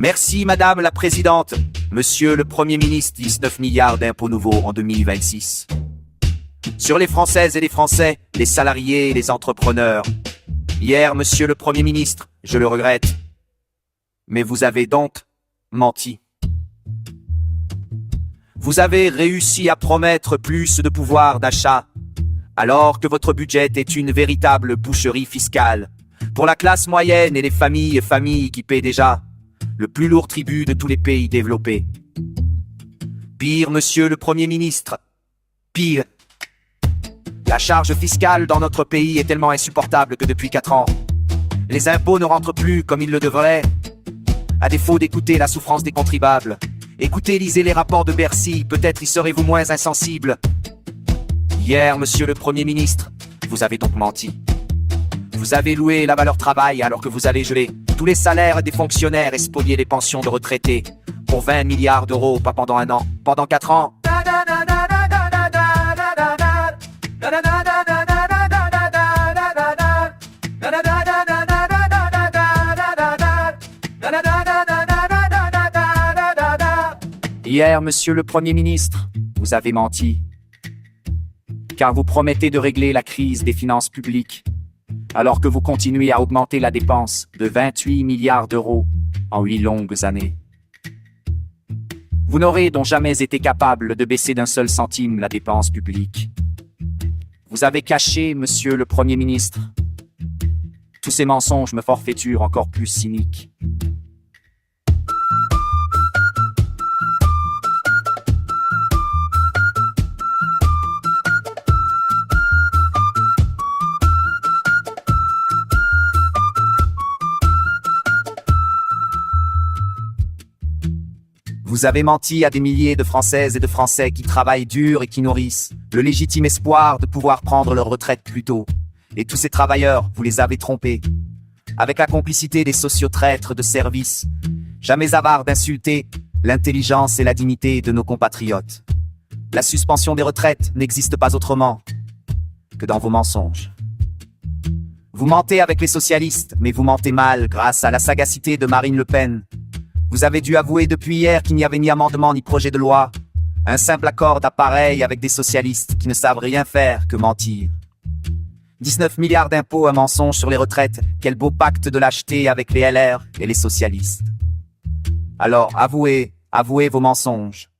Merci Madame la Présidente. Monsieur le Premier ministre, 19 milliards d'impôts nouveaux en 2026. Sur les Françaises et les Français, les salariés et les entrepreneurs. Hier, Monsieur le Premier ministre, je le regrette, mais vous avez donc menti. Vous avez réussi à promettre plus de pouvoir d'achat, alors que votre budget est une véritable boucherie fiscale pour la classe moyenne et les familles qui paient déjà le plus lourd tribut de tous les pays développés. Pire, Monsieur le Premier ministre, pire. La charge fiscale dans notre pays est tellement insupportable que depuis 4 ans, les impôts ne rentrent plus comme ils le devraient. À défaut d'écouter la souffrance des contribuables, lisez les rapports de Bercy, peut-être y serez-vous moins insensible. Hier, Monsieur le Premier ministre, vous avez donc menti. Vous avez loué la valeur travail alors que vous allez geler tous les salaires des fonctionnaires et spolier les pensions de retraités pour 20 milliards d'euros, pas pendant 1 an, pendant 4 ans. Hier, Monsieur le Premier ministre, vous avez menti, car vous promettez de régler la crise des finances publiques, alors que vous continuez à augmenter la dépense de 28 milliards d'euros en 8 longues années. Vous n'aurez donc jamais été capable de baisser d'un seul centime la dépense publique. Vous avez caché, Monsieur le Premier ministre. Tous ces mensonges me forfaiturent encore plus cyniques. Vous avez menti à des milliers de Françaises et de Français qui travaillent dur et qui nourrissent le légitime espoir de pouvoir prendre leur retraite plus tôt. Et tous ces travailleurs, vous les avez trompés. Avec la complicité des sociotraîtres de service, jamais avares d'insulter l'intelligence et la dignité de nos compatriotes. La suspension des retraites n'existe pas autrement que dans vos mensonges. Vous mentez avec les socialistes, mais vous mentez mal grâce à la sagacité de Marine Le Pen. Vous avez dû avouer depuis hier qu'il n'y avait ni amendement ni projet de loi. Un simple accord d'appareil avec des socialistes qui ne savent rien faire que mentir. 19 milliards d'impôts, un mensonge sur les retraites. Quel beau pacte de lâcheté avec les LR et les socialistes. Alors, avouez vos mensonges.